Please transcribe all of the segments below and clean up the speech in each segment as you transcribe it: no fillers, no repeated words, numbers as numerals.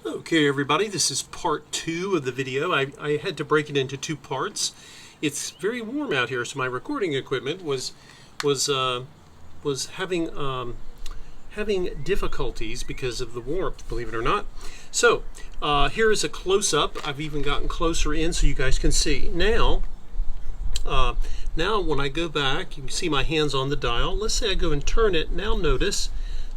Okay everybody, this is part 2 of the video. I had to break it into 2 parts. It's very warm out here, so my recording equipment was having difficulties because of the warmth, believe it or not. So here is a close-up. I've even gotten closer in so you guys can see. Now when I go back, you can see my hands on the dial. Let's say I go and turn it. Now notice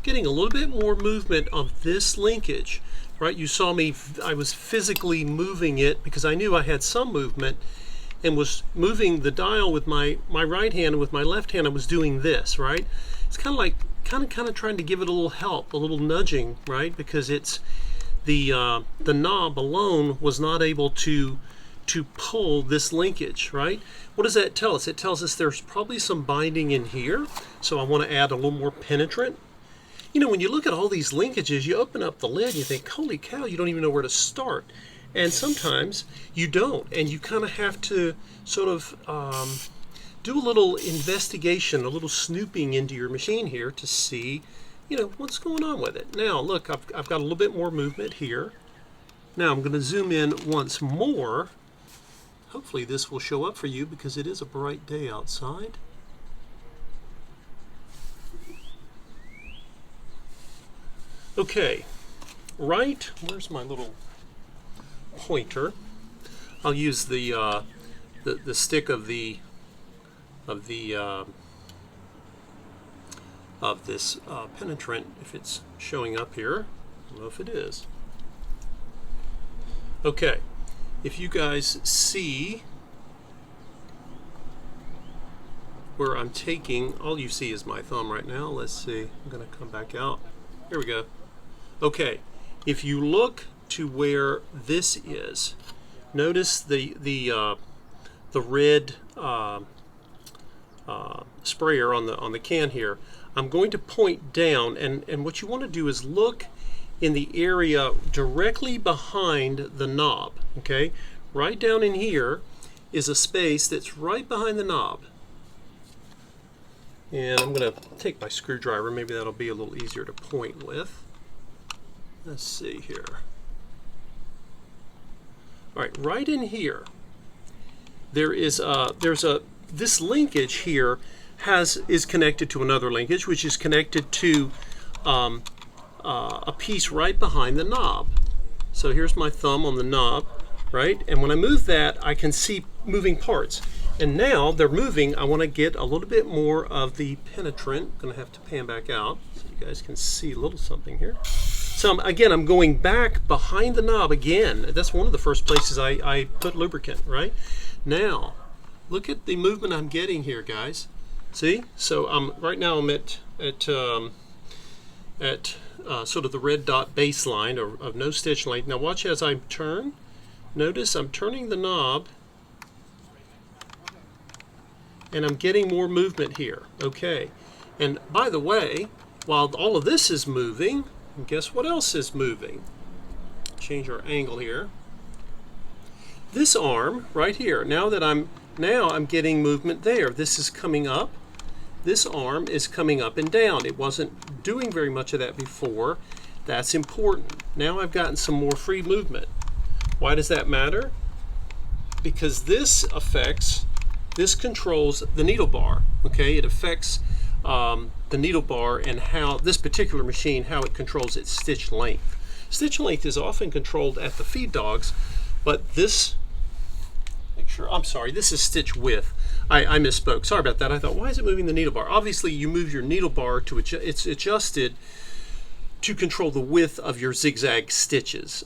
getting a little bit more movement of this linkage. Right, you saw me, I was physically moving it because I knew I had some movement and was moving the dial with my right hand, and with my left hand I was doing this, right? It's kind of like, kind of trying to give it a little help, a little nudging, right? Because it's, the knob alone was not able to pull this linkage, right? What does that tell us? It tells us there's probably some binding in here, so I want to add a little more penetrant. You know, when you look at all these linkages, you open up the lid and you think, holy cow, you don't even know where to start. And sometimes you don't, and you kind of have to sort of do a little investigation, a little snooping into your machine here to see, you know, what's going on with it. Now, look, I've got a little bit more movement here. Now I'm going to zoom in once more. Hopefully this will show up for you because it is a bright day outside. Okay, right, where's my little pointer? I'll use the stick of this penetrant, if it's showing up here. I don't know if it is. Okay, if you guys see where I'm taking, all you see is my thumb right now. Let's see, I'm going to come back out. Here we go. Okay, if you look to where this is, notice the red sprayer on the can here. I'm going to point down, and what you want to do is look in the area directly behind the knob. Okay, right down in here is a space that's right behind the knob. And I'm going to take my screwdriver. Maybe that'll be a little easier to point with. Let's see here. All right, right in here, this linkage here is connected to another linkage, which is connected to a piece right behind the knob. So here's my thumb on the knob, right? And when I move that, I can see moving parts. And now they're moving. I want to get a little bit more of the penetrant. I'm going to have to pan back out so you guys can see a little something here. So again, I'm going back behind the knob again. That's one of the first places I put lubricant, right? Now, look at the movement I'm getting here, guys. See? So right now I'm at sort of the red dot baseline of no stitch length. Now watch as I turn. Notice I'm turning the knob, and I'm getting more movement here. Okay, and by the way, while all of this is moving, guess what else is moving? Change our angle here. This arm right here, now I'm getting movement there. This is coming up. This arm is coming up and down. It wasn't doing very much of that before. That's important. Now I've gotten some more free movement. Why does that matter? Because this controls the needle bar. Okay, it affects the needle bar and how this particular machine, how it controls its stitch length. Stitch length is often controlled at the feed dogs, but this, this is stitch width. I misspoke. Sorry about that. I thought, why is it moving the needle bar? Obviously, you move your needle bar to it's adjusted to control the width of your zigzag stitches.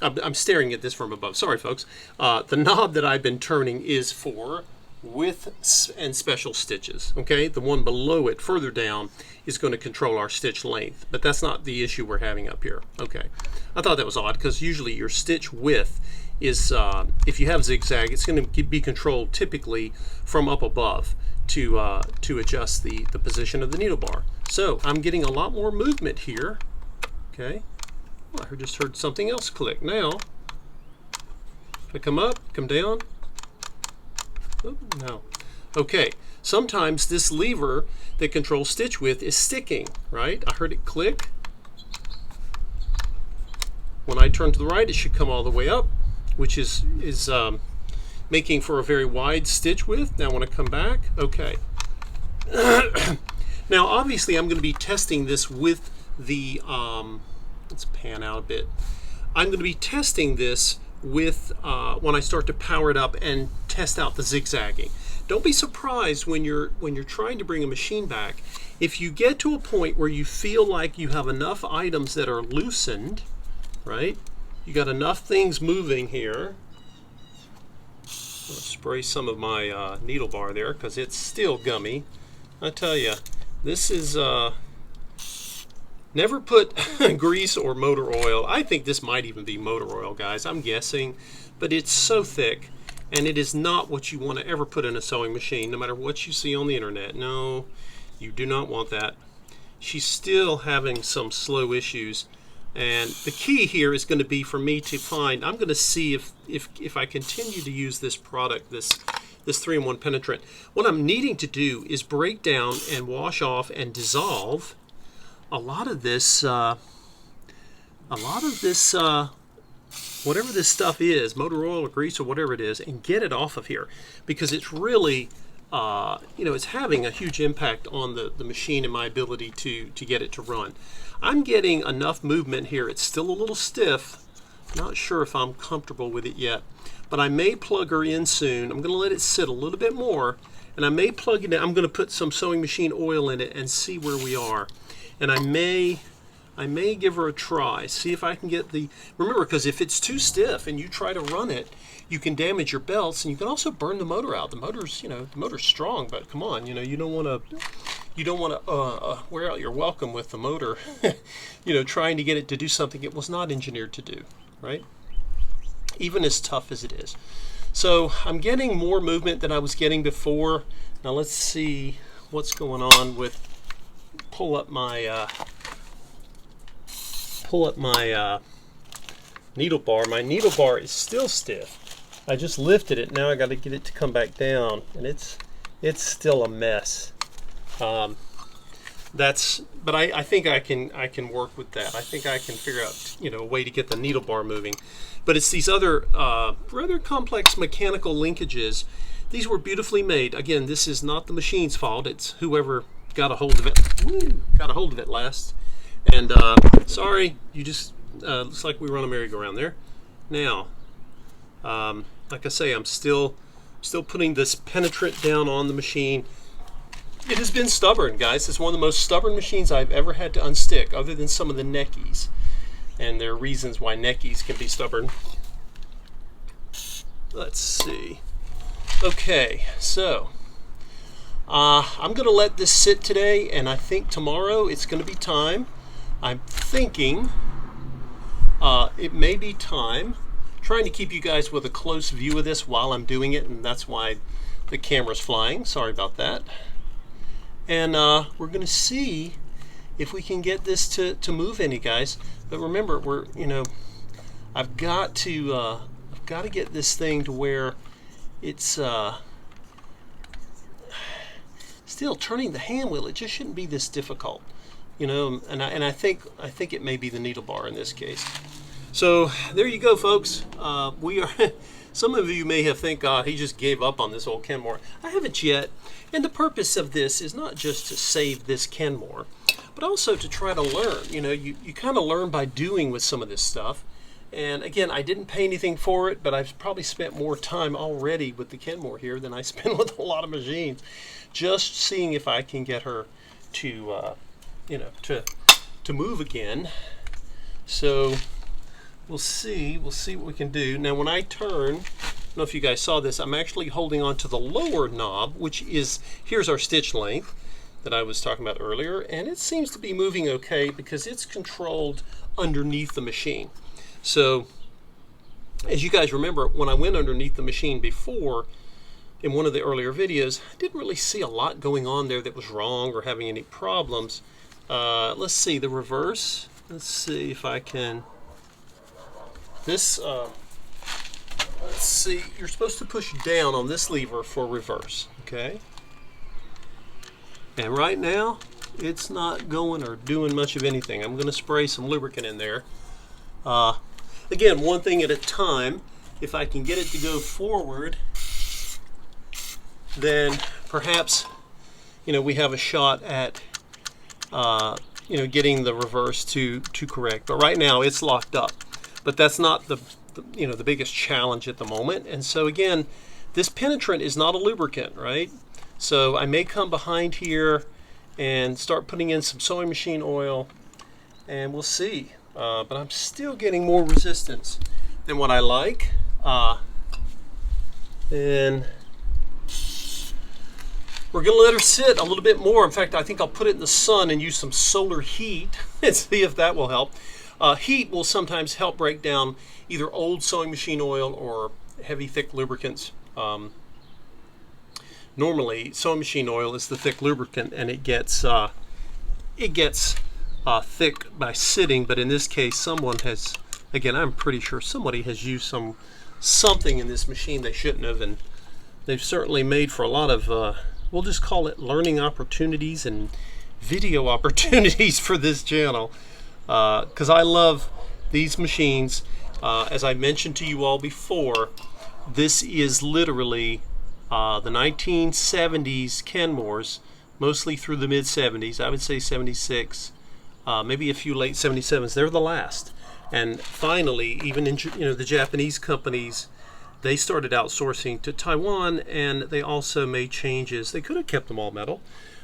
I'm staring at this from above. Sorry, folks. The knob that I've been turning is for width and special stitches. Okay, the one below it, further down, is going to control our stitch length. But that's not the issue we're having up here. Okay, I thought that was odd because usually your stitch width is, if you have zigzag, it's going to be controlled typically from up above to adjust the position of the needle bar. So I'm getting a lot more movement here. Okay. I just heard something else click. Now, if I come up, come down. Oh, no. Okay, sometimes this lever that controls stitch width is sticking, right? I heard it click. when I turn to the right, it should come all the way up, which is making for a very wide stitch width. Now when I come back, okay. Now obviously I'm going to be testing this with the, let's pan out a bit. I'm going to be testing this with when I start to power it up and test out the zigzagging. Don't be surprised when you're trying to bring a machine back. If you get to a point where you feel like you have enough items that are loosened, right? You got enough things moving here. I'll spray some of my needle bar there because it's still gummy. I tell you, this is never put grease or motor oil. I think this might even be motor oil, guys. I'm guessing, but it's so thick, and it is not what you want to ever put in a sewing machine, no matter what you see on the internet. No, you do not want that. She's still having some slow issues. And the key here is going to be for me to find, I'm going to see if I continue to use this product, this 3-in-1 penetrant. What I'm needing to do is break down and wash off and dissolve a lot of this, whatever this stuff is, motor oil or grease or whatever it is, and get it off of here, because it's really, it's having a huge impact on the machine and my ability to get it to run. I'm getting enough movement here. It's still a little stiff. Not sure if I'm comfortable with it yet, but I may plug her in soon. I'm going to let it sit a little bit more, and I may plug it in. I'm going to put some sewing machine oil in it and see where we are. And I may give her a try, see if I can get the, remember, because if it's too stiff and you try to run it, you can damage your belts, and you can also burn the motor out. The motor's, the motor's strong, but come on, you don't want to wear out your welcome with the motor, trying to get it to do something it was not engineered to do, right? Even as tough as it is. So I'm getting more movement than I was getting before. Now let's see what's going on with, pull up my needle bar. My needle bar is still stiff. I just lifted it. Now I got to get it to come back down, and it's still a mess. But I think I can work with that. I think I can figure out a way to get the needle bar moving. But it's these other rather complex mechanical linkages. These were beautifully made. Again, this is not the machine's fault. It's whoever got a hold of it. Woo, got a hold of it last. And sorry, you just looks like we were on a merry-go-round there. Now, like I say, I'm still putting this penetrant down on the machine. It has been stubborn, guys. It's one of the most stubborn machines I've ever had to unstick, other than some of the neckies. And there are reasons why neckies can be stubborn. Let's see. Okay, so I'm going to let this sit today, and I think tomorrow it's going to be time. I'm thinking it may be time. Trying to keep you guys with a close view of this while I'm doing it, and that's why the camera's flying. Sorry about that. And we're going to see if we can get this to move any, guys. But remember, I've got to get this thing to where it's still turning the hand wheel. It just shouldn't be this difficult, And I think it may be the needle bar in this case. So there you go, folks. We are. Some of you may have think, he just gave up on this old Kenmore. I haven't yet. And the purpose of this is not just to save this Kenmore, but also to try to learn. You kind of learn by doing with some of this stuff. And again, I didn't pay anything for it, but I've probably spent more time already with the Kenmore here than I spend with a lot of machines, just seeing if I can get her to, to move again. So we'll see what we can do. Now when I turn, I don't know if you guys saw this, I'm actually holding on to the lower knob, which is, here's our stitch length that I was talking about earlier, and it seems to be moving okay because it's controlled underneath the machine. So as you guys remember, when I went underneath the machine before in one of the earlier videos, I didn't really see a lot going on there that was wrong or having any problems. Let's see the reverse. Let's see if I can. This, let's see, you're supposed to push down on this lever for reverse, okay? And right now, it's not going or doing much of anything. I'm going to spray some lubricant in there. again, one thing at a time. If I can get it to go forward, then perhaps, we have a shot at, getting the reverse to correct. But right now it's locked up. But that's not the biggest challenge at the moment. And so again, this penetrant is not a lubricant, right? So I may come behind here and start putting in some sewing machine oil, and we'll see. But I'm still getting more resistance than what I like. And we're going to let her sit a little bit more. In fact, I think I'll put it in the sun and use some solar heat and see if that will help. Heat will sometimes help break down either old sewing machine oil or heavy, thick lubricants. Normally, sewing machine oil is the thick lubricant, and it gets thick by sitting. But in this case, someone has, again, I'm pretty sure somebody has used something in this machine they shouldn't have, and they've certainly made for a lot of, we'll just call it learning opportunities and video opportunities for this channel. Because I love these machines. As I mentioned to you all before, this is literally the 1970s Kenmores, mostly through the mid-70s. I would say 76, maybe a few late 77s. They're the last. And finally, even in the Japanese companies, they started outsourcing to Taiwan, and they also made changes. They could have kept them all metal,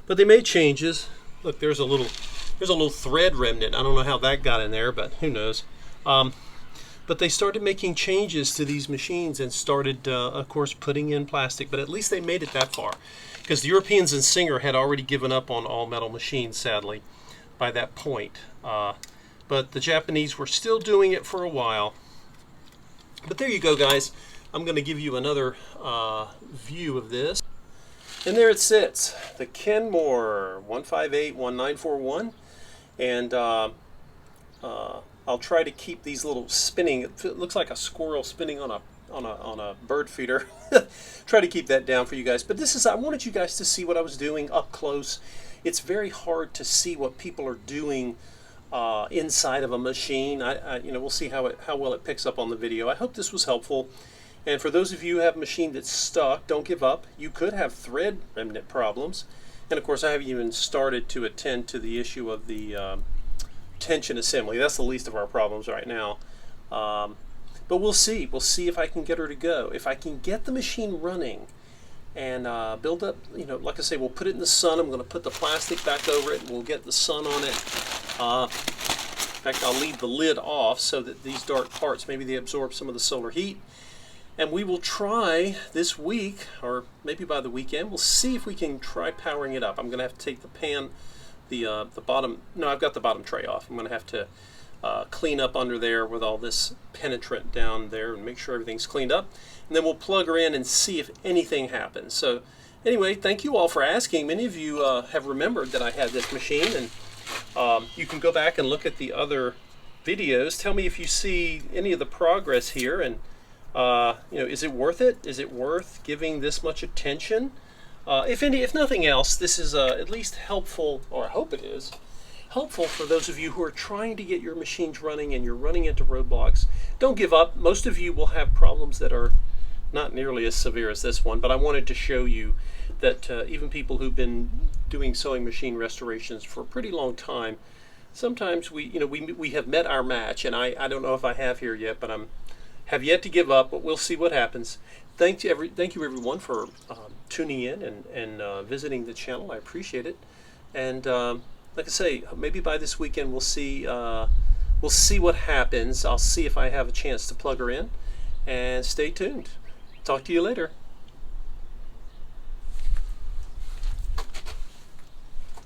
but they made changes. Look, there's a little thread remnant. I don't know how that got in there, but who knows. But they started making changes to these machines and started, of course, putting in plastic. But at least they made it that far, because the Europeans and Singer had already given up on all metal machines, sadly, by that point. But the Japanese were still doing it for a while. But there you go, guys. I'm going to give you another view of this. And there it sits, the Kenmore 1581941. And I'll try to keep these little spinning. It looks like a squirrel spinning on a bird feeder. Try to keep that down for you guys. But I wanted you guys to see what I was doing up close. It's very hard to see what people are doing inside of a machine. We'll see how well it picks up on the video. I hope this was helpful. And for those of you who have a machine that's stuck, don't give up. You could have thread remnant problems. And of course, I haven't even started to attend to the issue of the tension assembly. That's the least of our problems right now. But we'll see. We'll see if I can get her to go. If I can get the machine running and build up, like I say, we'll put it in the sun. I'm going to put the plastic back over it, and we'll get the sun on it. In fact, I'll leave the lid off so that these dark parts, maybe they absorb some of the solar heat. And we will try this week, or maybe by the weekend, we'll see if we can try powering it up. I'm going to have to take the pan, the bottom, no, I've got the bottom tray off. I'm going to have to clean up under there with all this penetrant down there and make sure everything's cleaned up. And then we'll plug her in and see if anything happens. So anyway, thank you all for asking. Many of you have remembered that I had this machine, and you can go back and look at the other videos. Tell me if you see any of the progress here, and is it worth it? Is it worth giving this much attention? If nothing else, this is at least helpful, or I hope it is, helpful for those of you who are trying to get your machines running and you're running into roadblocks. Don't give up. Most of you will have problems that are not nearly as severe as this one, but I wanted to show you that even people who've been doing sewing machine restorations for a pretty long time, sometimes we have met our match, and I don't know if I have here yet, but have yet to give up, but we'll see what happens. Thank you everyone for tuning in and visiting the channel. I appreciate it. And like I say, maybe by this weekend we'll see what happens. I'll see if I have a chance to plug her in. And stay tuned. Talk to you later.